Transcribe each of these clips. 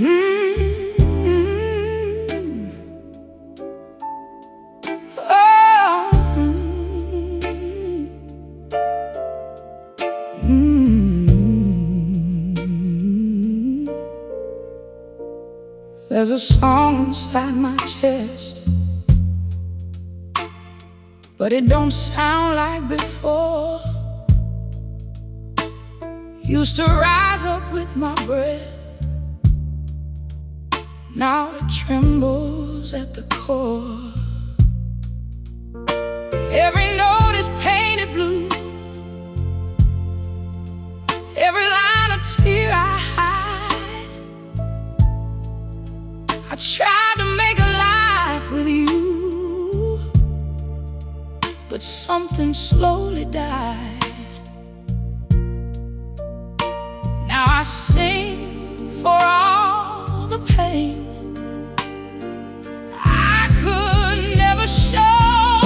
Oh, there's a song inside my chest, but it don't sound like before. Used to rise up with my breath, now it trembles at the core. Every note is painted blue, every line a tear I hide. I tried to make a life with you, but something slowly died. Now I sing for all the pain I could never show.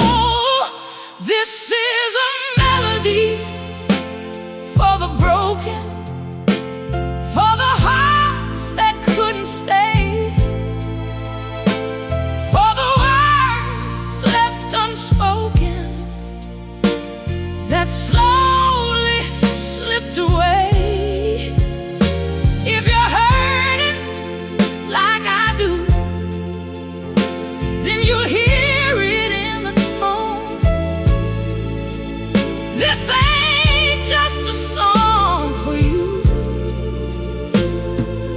This is a melody for the broken, for the hearts that couldn't stay, for the words left unspoken that slowly slipped away. This ain't just a song for you,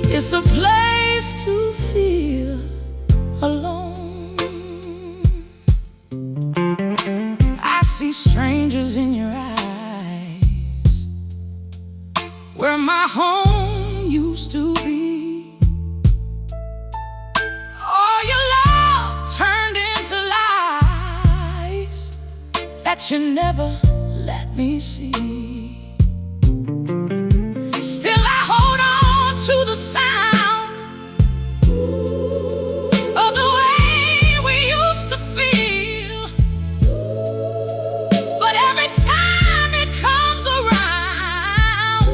it's a place to feel alone. I see strangers in your eyes, where my home used to be. All your love turned into lies that you never let me see. Still I hold on to the sound of the way we used to feel, but every time it comes around,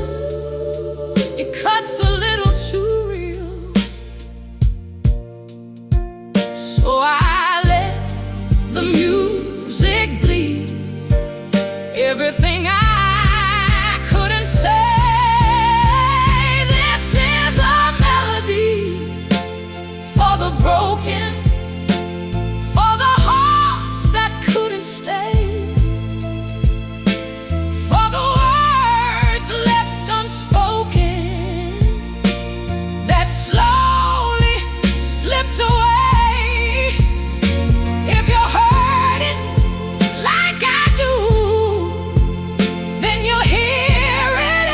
it cuts a little too real. So I let the music bleed everything I couldn't say. This is a melody for the broken, for the hearts that couldn't stay, for the words left unspoken that slowly slipped away. If you're hurting like I do, then you'll hear it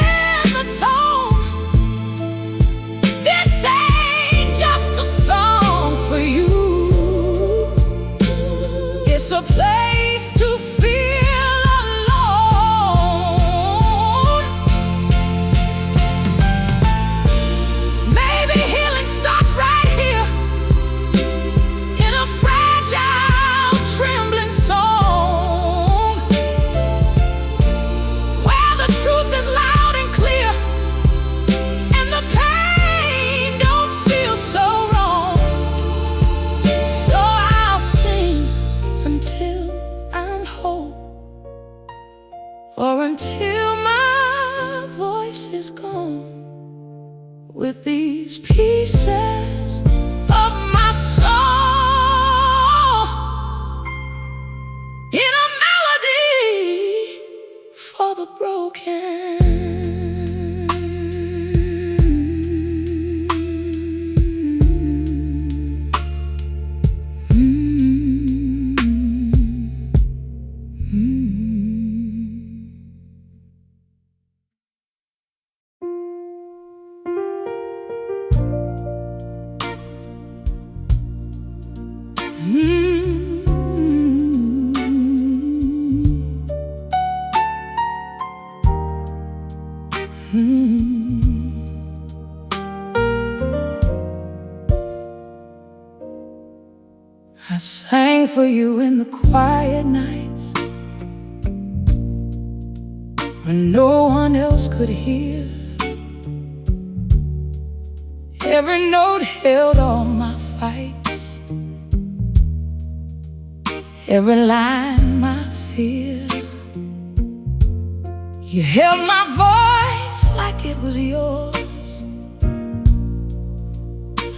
in the tone. This ain't just a song for you, it's a place to feel alone. Maybe healing starts right here, in a fragile, trembling song, where the truth is loud and clear, and the pain don't feel so wrong. So I'll sing until I'm whole, or until my voice is gone, with these pieces of my soul in a melody for the broken. I sang for you in the quiet nights, when no one else could hear. Every note held all my fights, every line my fear. You held my voice like it was yours,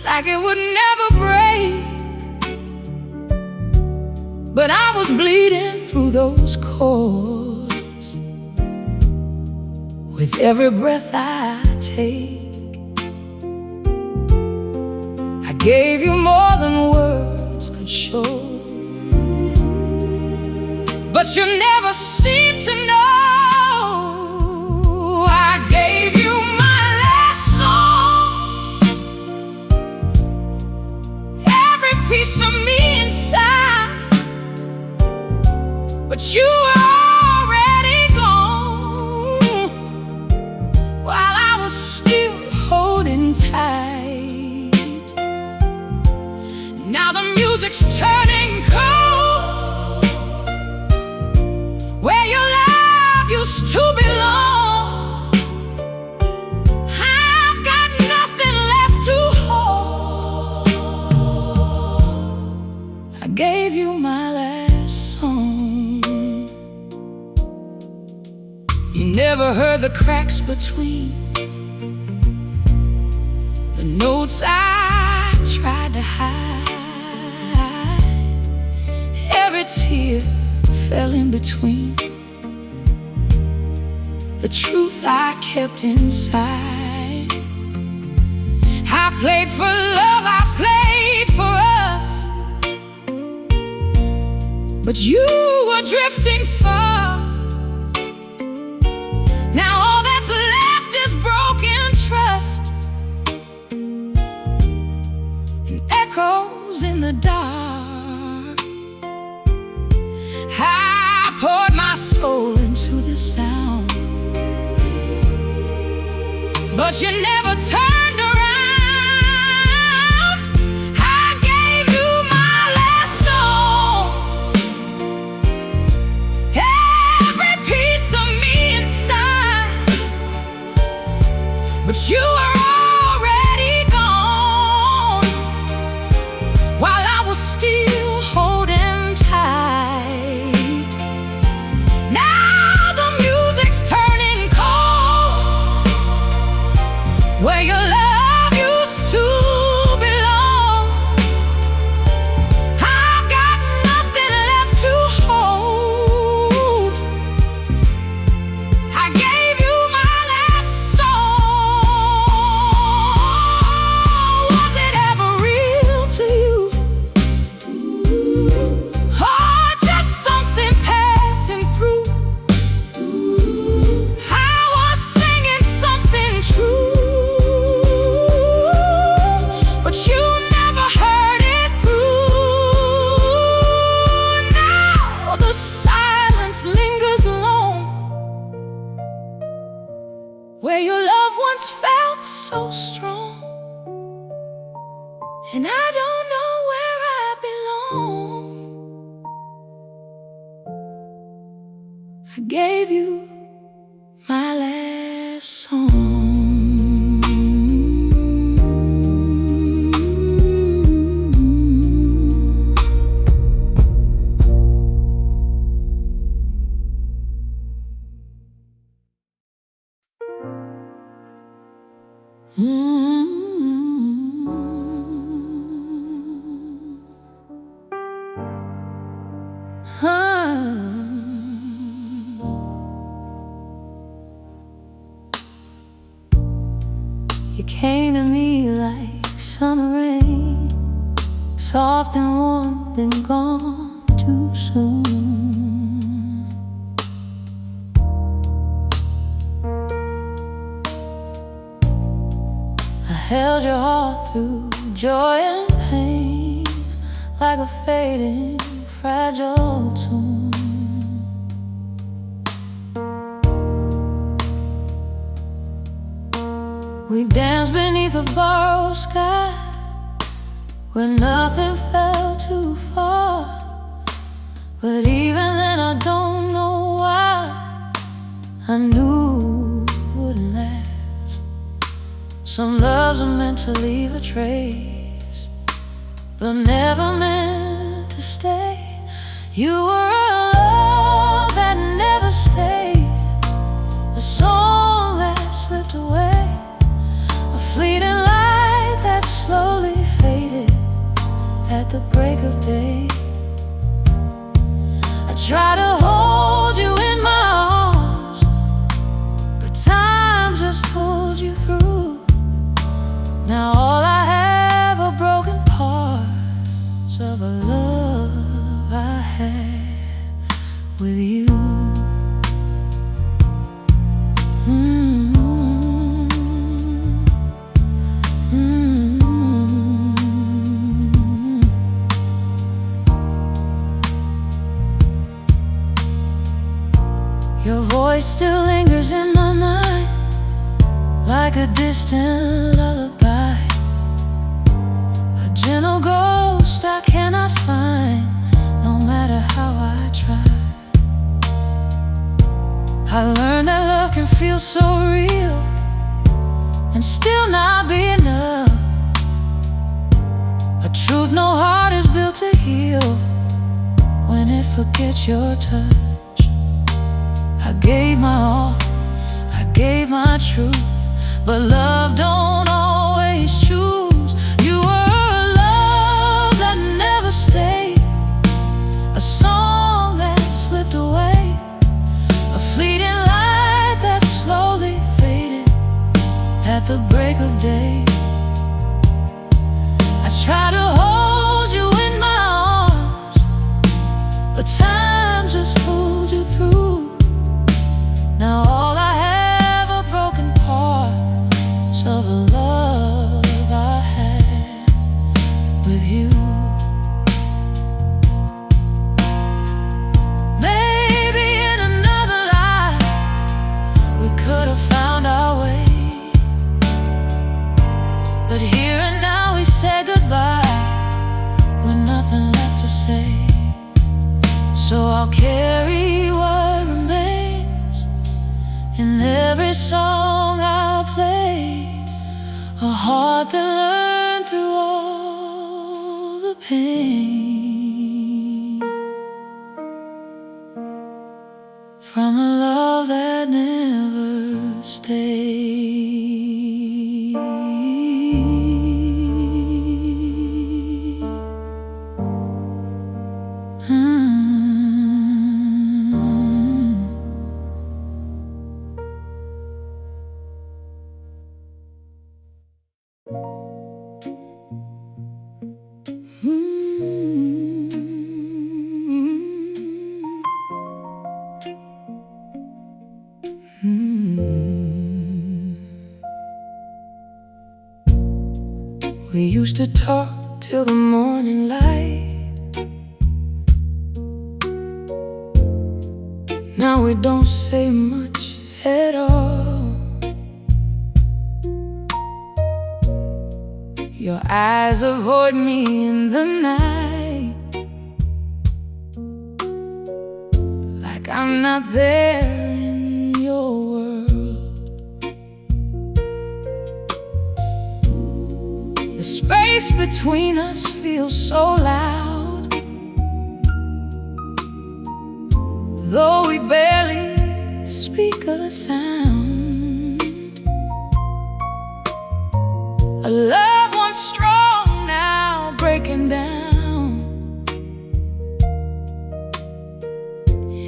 like it would never break. But I was bleeding through those chords with every breath I take. I gave you more than words could show, but you never seemed to know. I gave you my last song, every piece of me inside, but you were already gone while I was still holding tight. Now the music's turning cold, where your love used to belong. I've got nothing left to hold. I gave you my last song. You never heard the cracks between the notes I tried to hide. Every tear fell in between the truth I kept inside. I played for love, I played for us, but you were drifting far. Now all that's left is broken trust and echoes in the dark. I poured my soul into the sound, but you never turned around. I gave you my last song, every piece of me inside, but you were already gone while I was still holding tight. Now the music's turning cold, where your love used to belong. I've got nothing left to hold. I gave you my last song. Was it ever real to you? Or just something passing through? I was singing something true, but you never heard it through. Now the silence lingers long, where your love once felt so strong, and I don't know where I belong. I gave you my last song. You came to me like summer rain, soft and warm, then gone too soon. I held your heart through joy and pain, like a fading, fragile tune. We danced beneath a borrowed sky, where nothing fell too far. But even then I don't know why I knew it wouldn't last. Some loves are meant to leave a trace, but never meant to stay. You were a love that never stayed, a song that slipped away, a fleeting light that slowly faded at the break of day. I try to hold you in my arms, but time just pulled you through. Now all I have are broken parts of a love I had with you. Your voice still lingers in my mind, like a distant lullaby, a gentle ghost I cannot find, no matter how I try. I learned that love can feel so real and still not be enough, a truth no heart is built to heal when it forgets your touch. I gave my all, I gave my truth, but love don't always choose. You were a love that never stayed, a song that slipped away, a fleeting light that slowly faded at the break of day. I try to hold you in my arms, but time just pulled you through. Now all I have are broken parts of a love I had with you. Maybe in another life we could have found our way, but here and now we say goodbye with nothing left to say. So I'll carry what remains in every song I'll play, a heart that learned through all the pain from a love that never stayed. We used to talk till the morning light. Now we don't say much at all. Your eyes avoid me in the night, like I'm not there in your world. The space between us feels so loud, though we barely speak a sound. A love once strong, now breaking down.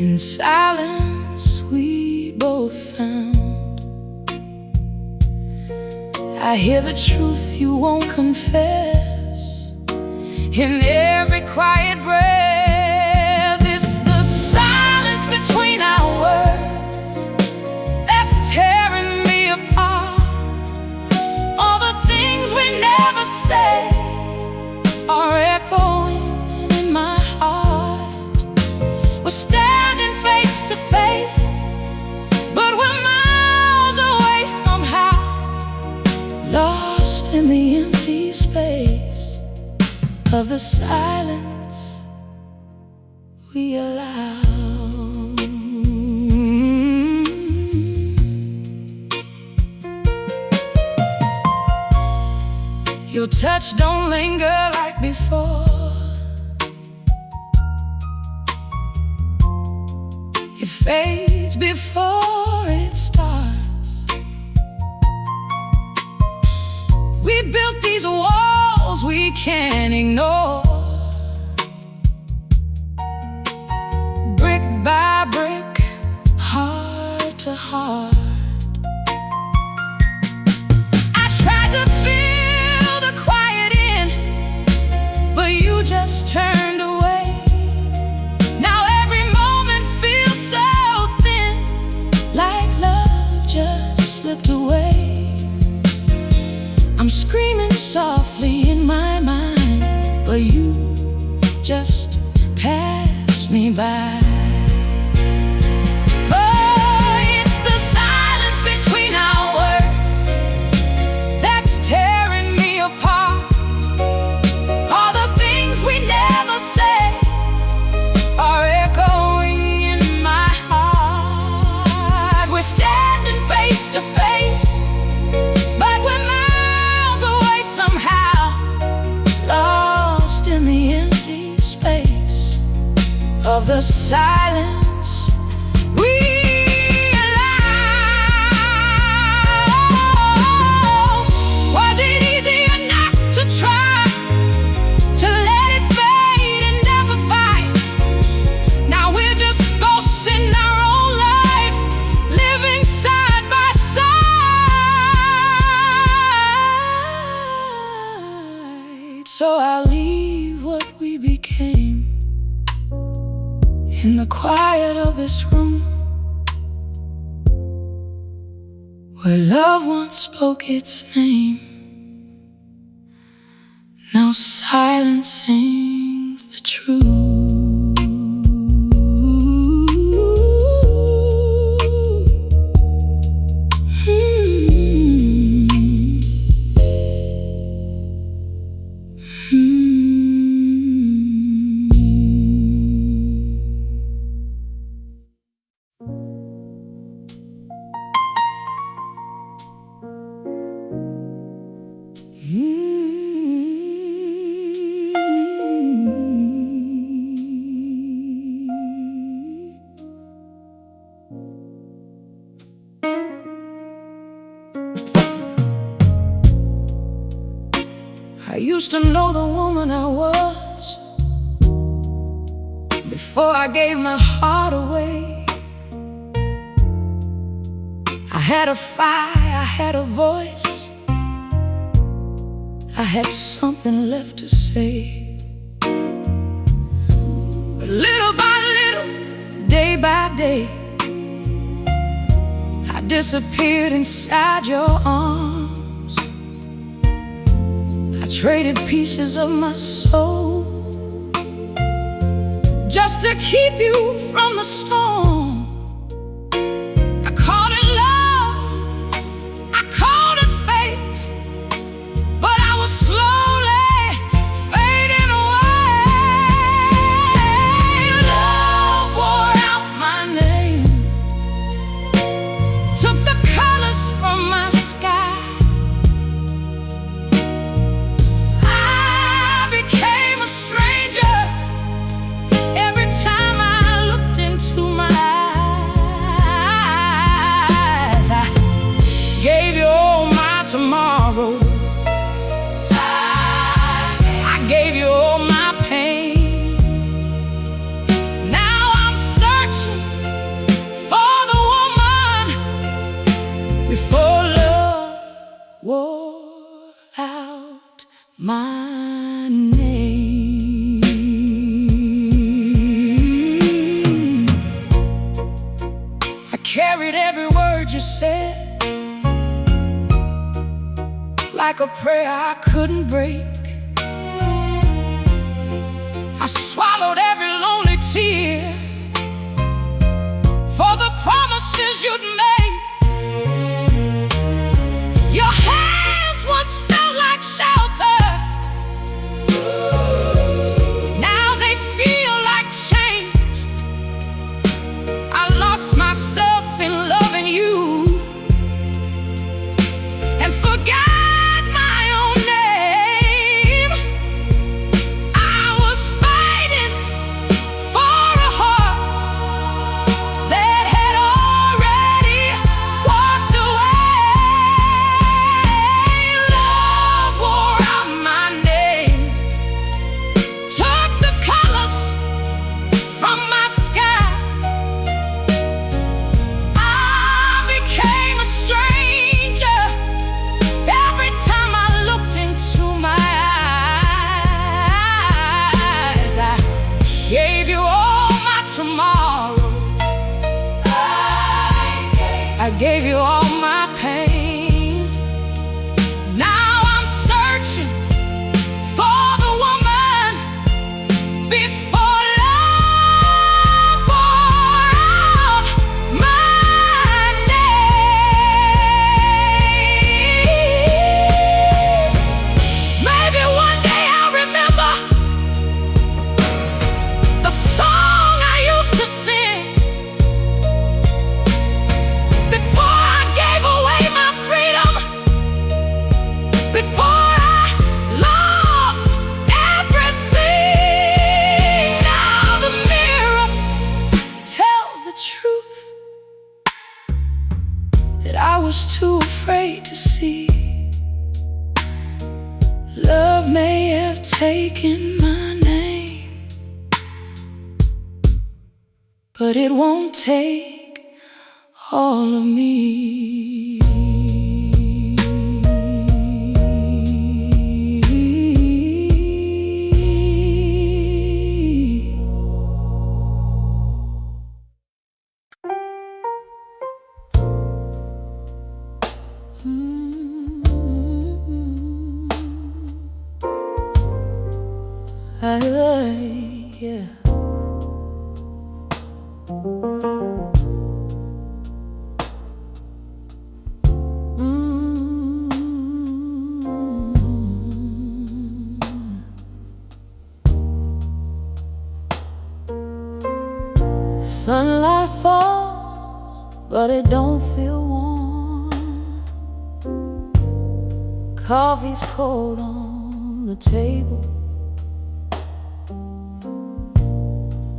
In silence we both found. I hear the truth you won't confess in every quiet breath. It's the silence between our words that's tearing me apart. All the things we never say are echoing in my heart. We're standing face to face, but we're miles away somehow, lost in the empty space of the silence we allow. Your touch don't linger like before. It fades before it starts. We built these walls we can't ignore. Brick by brick, heart to heart. I tried to fill the quiet in, but you just turned away. Now every moment feels so thin, like love just slipped away. I'm screaming softly in my mind, but you just pass me by. Oh, it's the silence between our words that's tearing me apart. All the things we never say are echoing in my heart. We're standing face to face, but we're miles away somehow, lost in the empty space of the silence we allow. Was it easier not to try, to let it fade and never fight? Now we're just ghosts in our own life, living side by side. So I'll leave what we became in the quiet of this room, where love once spoke its name. Now silence sings the truth. I used to know the woman I was before I gave my heart away. I had a fire, I had a voice, I had something left to say. But little by little, day by day, I disappeared inside your arms. I traded pieces of my soul just to keep you from the storm. I called it love, I called it fate, but I was slowly fading away. Love wore out my name, took the colors from my sky. Tomorrow, I gave you all my pain. Now I'm searching for the woman before love wore out my name. I carried every word you said like a prayer I couldn't break. I swallowed every lonely tear for the promises you'd made. Your hands once felt like shelter, now they feel like chains. I lost myself in loving you and forgot my own name. gave you all my pain. Now I'm searching for the woman before love wore out my name. Maybe one day I'll remember the song I used to sing before I gave away my freedom, before I lost everything. Now the mirror tells the truth that I was too afraid to see. Love may have taken my name, but it won't take all of me. Yeah. Sunlight falls, but it don't feel warm. Coffee's cold on the table.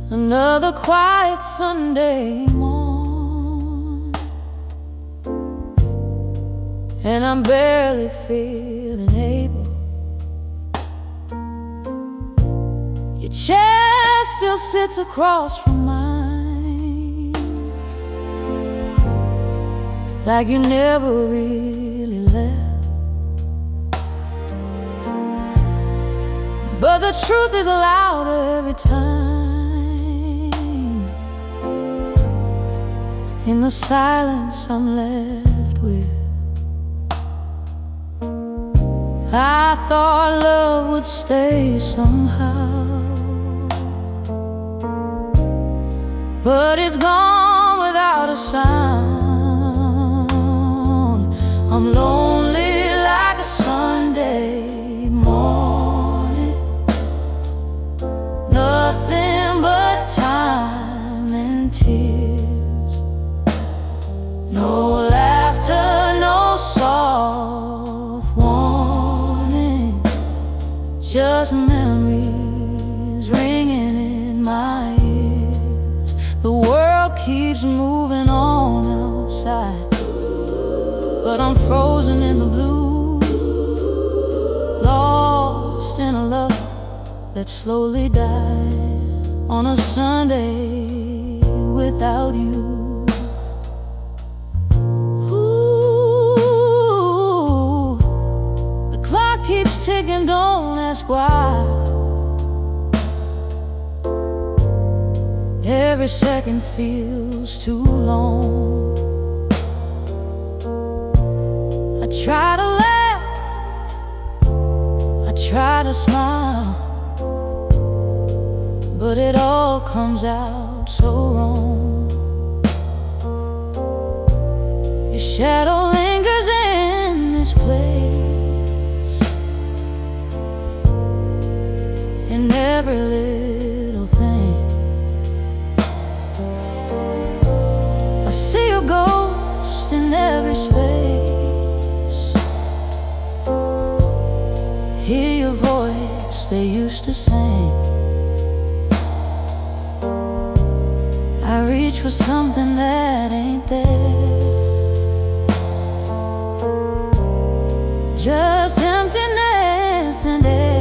Another quiet Sunday morn, and I'm barely feeling able. Your chair still sits across from mine, like you never really left. But the truth is louder every time. In the silence I'm left with, I thought love would stay somehow, but it's gone without a sound. I'm lonely like a Sunday morning, nothing but time and tears. No laughter, no soft warning, just memories ringing in my ears. The world keeps moving on outside, but I'm frozen in the blue, lost in a love that slowly died on a Sunday without you. Keeps ticking, don't ask why. Every second feels too long. I try to laugh, I try to smile, but it all comes out so wrong. Your shadow lingers in this place, in every little thing. I see a ghost in every space, hear your voice they used to sing. I reach for something that ain't there, just emptiness and air.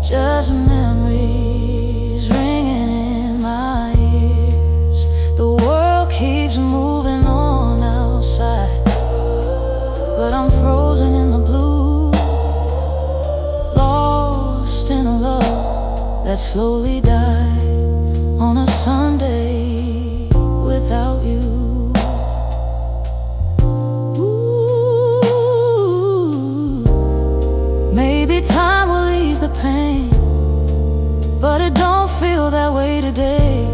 Just memories love that slowly died on a Sunday without you. Ooh, maybe time will ease the pain, but it don't feel that way today.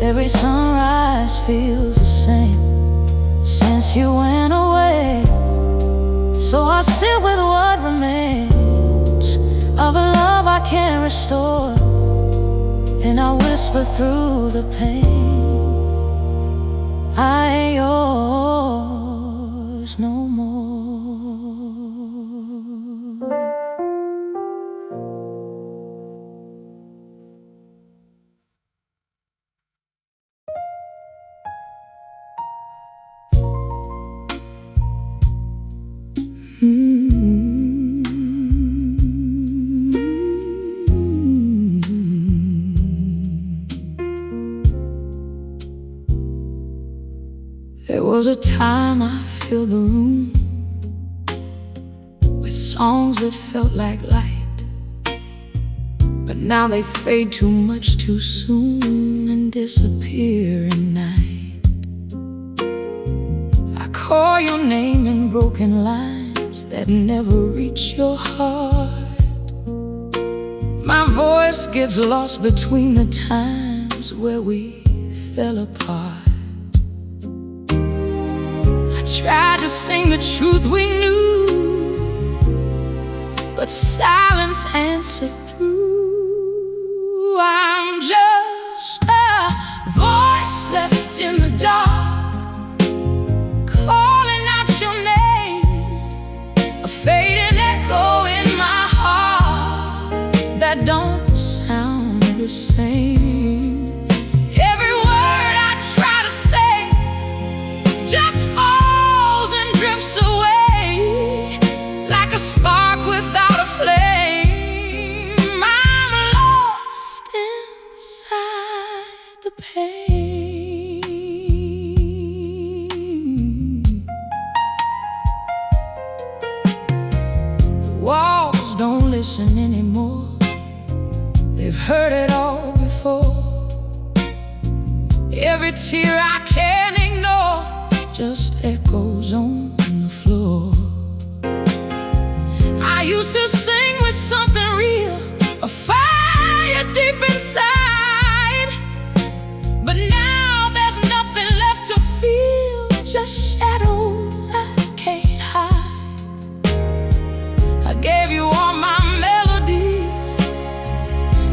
Every sunrise feels the same since you went away. So I sit with what remains of a love I can't restore, and I whisper through the pain, I ain't yours no more. There was a time I filled the room with songs that felt like light, but now they fade too much too soon and disappear at night. I call your name in broken lines that never reach your heart. My voice gets lost between the times where we fell apart. Tried to sing the truth we knew, but silence answered through. I'm just a voice left in the dark, calling out your name, a fading echo in my heart that don't sound the same. Every word I try to say just drifts away like a spark without a flame. I'm lost inside the pain. The walls don't listen anymore, they've heard it all before. Every tear I can't ignore just echoes on the floor. I used to sing with something real, a fire deep inside, but now there's nothing left to feel, just shadows I can't hide. I gave you all my melodies,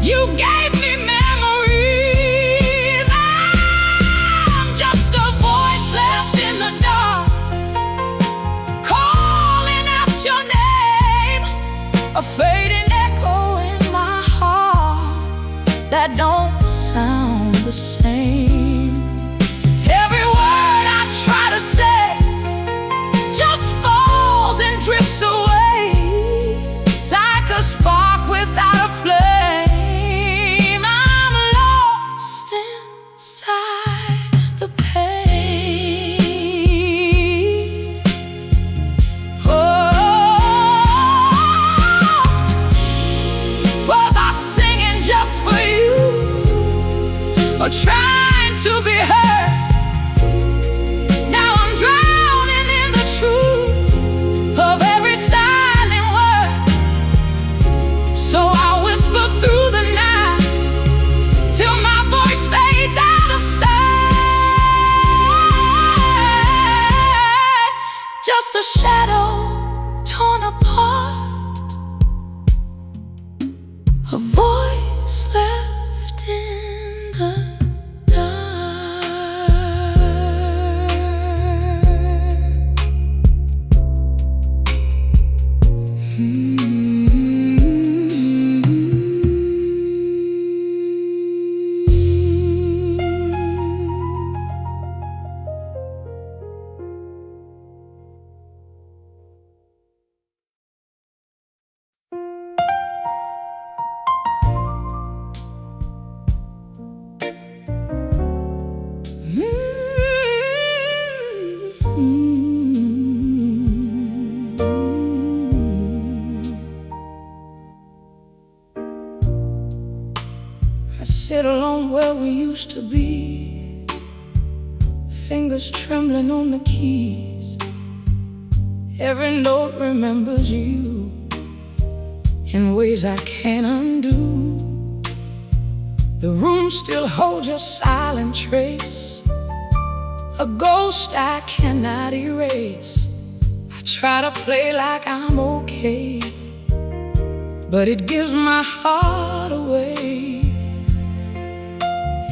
you gave me memories. I'm just a voice left in the dark, calling out your name, a fading echo in my heart that don't sound the same. Every word I try to say just falls and drifts away like a spark without a flame. I'm lost inside the pain. Was I singing just for you, or trying to be heard? Now I'm drowning in the truth of every silent word. So I whisper through the night till my voice fades out of sight. Just a shadow torn apart, a voice left in the dark. sit alone where we used to be, fingers trembling on the keys. Every note remembers you in ways I can't undo. The room still holds your silent trace, a ghost I cannot erase. I try to play like I'm okay, but it gives my heart away.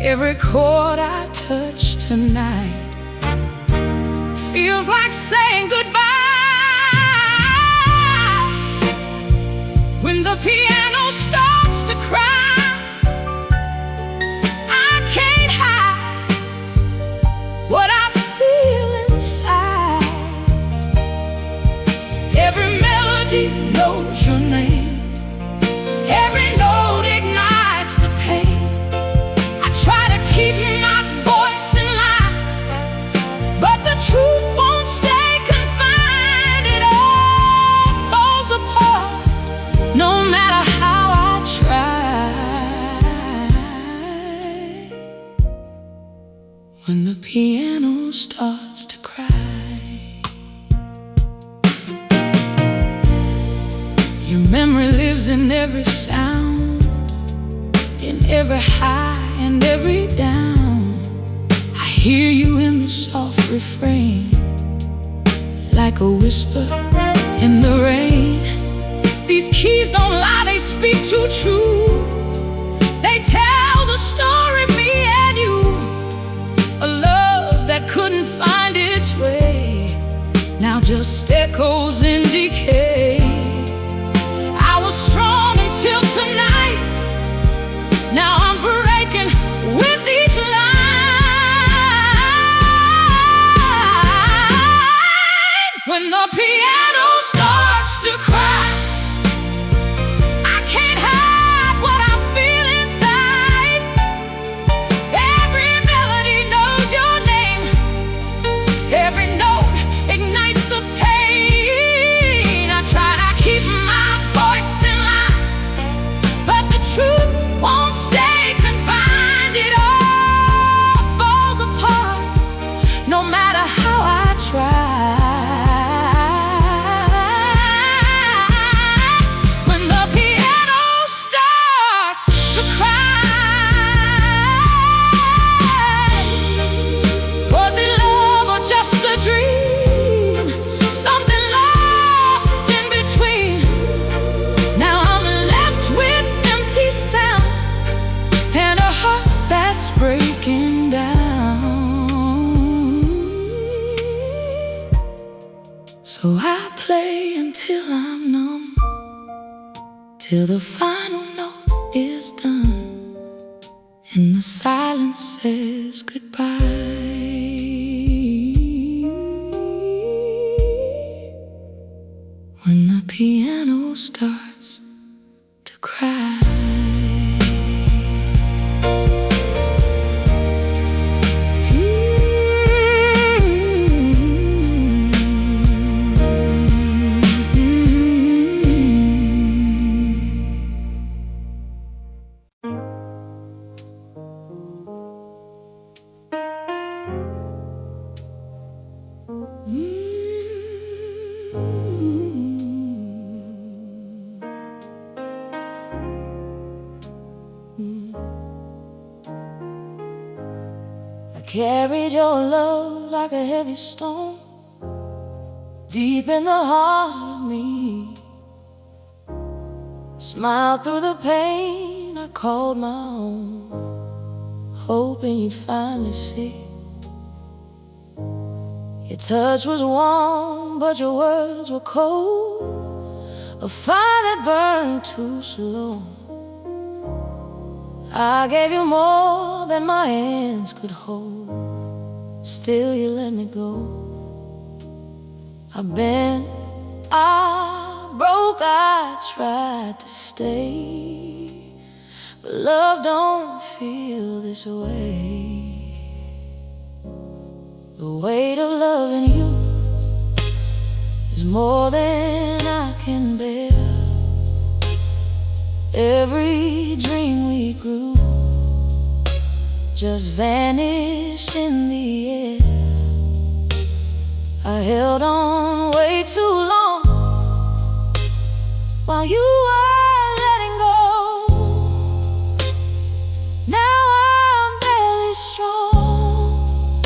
Every chord I touch tonight feels like saying goodbye. When the piano starts to cry, I can't hide what I feel inside. Every melody knows your name, every note ignites the pain. I try to keep my voice in line, but the truth won't stay confined. It all falls apart, no matter how I try. When the piano starts to cry, your memory lives in every sound, in every high and every down. I hear you in the soft refrain, like a whisper in the rain. These keys don't lie, they speak too true. They tell the story, me and you, a love that couldn't find its way, now just echoes in decay. I was strong until tonight, now I'm breaking with each line. When the piano starts to cry, I can't hide what I feel inside. Every melody knows your name, every note ignites the pain. I try to keep my voice in line, but the truth won't stay confined. It all falls apart, no matter how I try. When the piano starts to cry, was it love or just a dream? Something lost in between. Now I'm left with empty sound and a heart that's breaking down. So I play until I'm numb, till the final note is done and the silence says goodbye. When the piano starts to cry. I carried your love like a heavy stone, deep in the heart of me. Smiled through the pain I called my own, hoping you'd finally see. Your touch was warm, but your words were cold, a fire that burned too slow. I gave you more than my hands could hold, still you let me go. I bent, I broke, I tried to stay, but love don't feel this way. The weight of loving you is more than I can bear. Every dream we grew just vanished in the air. I held on way too long while you were letting go. Now I'm barely strong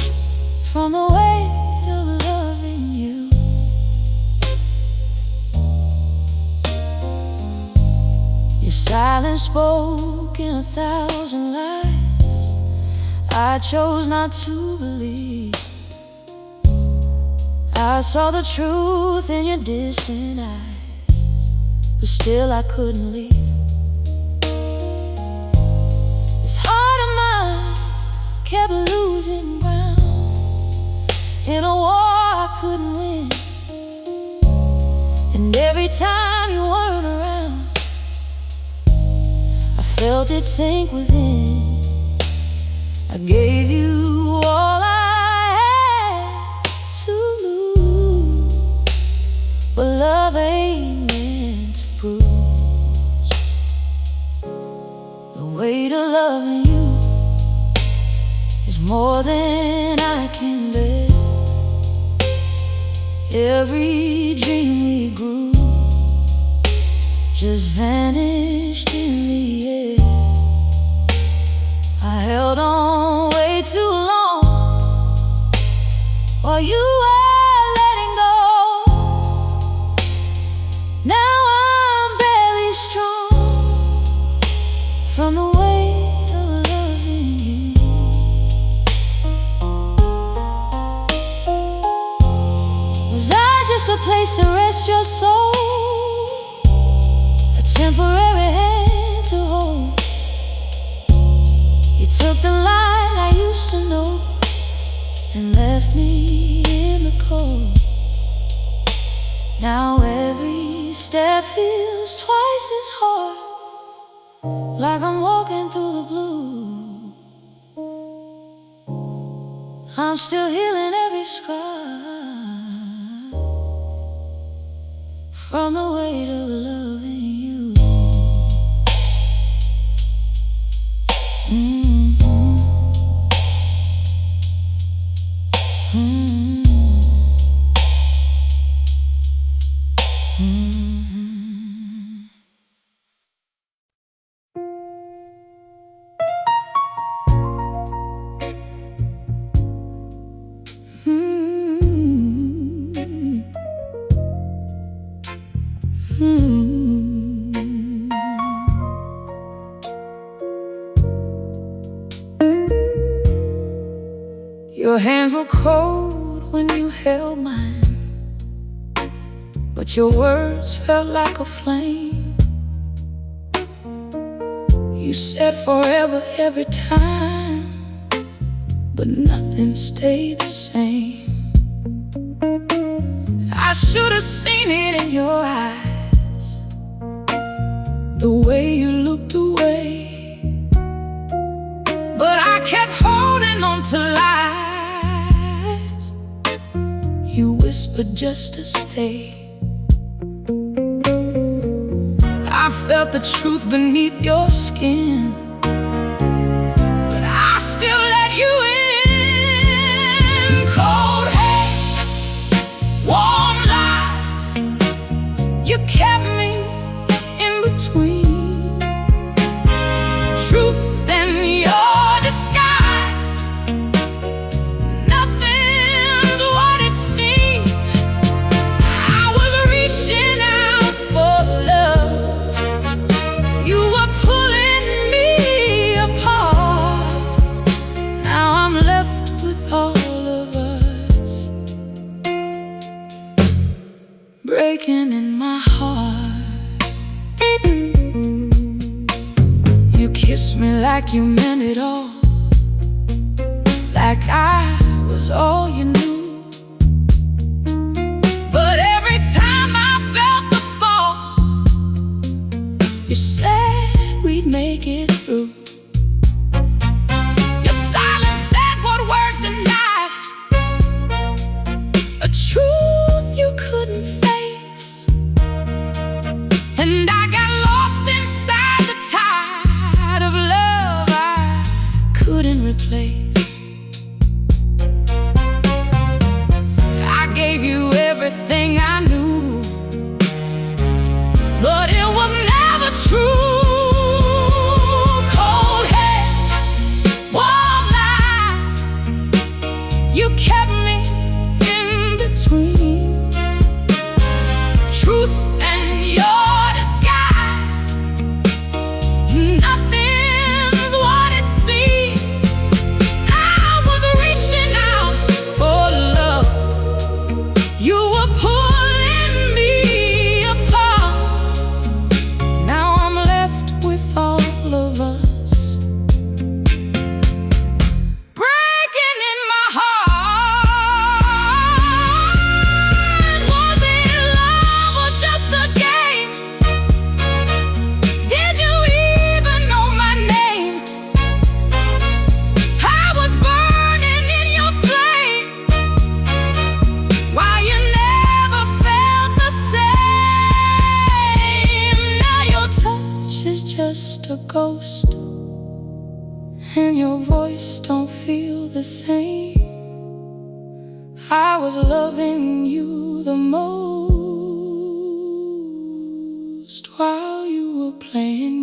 from the weight of loving you. Your silence spoke in 1,000 lies I chose not to believe. I saw the truth in your distant eyes, but still I couldn't leave. This heart of mine kept losing ground in a war I couldn't win. And every time you weren't around, I felt it sink within. I gave you all I had to lose, but love ain't meant to bruise. The weight of loving you is more than I can bear. Every dream we grew just vanished in the air. I held on way too long while you were letting go. Now I'm barely strong from the weight of loving you. Was I just a place to rest your soul, a temporary hand to hold? Took the light I used to know and left me in the cold. Now every step feels twice as hard, like I'm walking through the blue. I'm still healing every scar from the weight of loving you. Your hands were cold when you held mine, but your words felt like a flame. You said forever every time, but nothing stayed the same. I should have seen it in your eyes, the way you looked away, but I kept holding on to lies you whispered just to stay. I felt the truth beneath your skin, but I still let you in. Cold hands, warm lies, you kept me in between truth and your disguise. Nothing's what it seemed. I was reaching out for love, you were pulling me apart. Now I'm left with all of us breaking in my heart. You kissed me like you meant it all, like I was all you knew. But every time I felt the fall, you said we'd make it through. Your silence said what words denied, a truth you couldn't face. And I got lost inside the tide of love I couldn't replace. ghost, and your voice don't feel the same. I was loving you the most while you were playing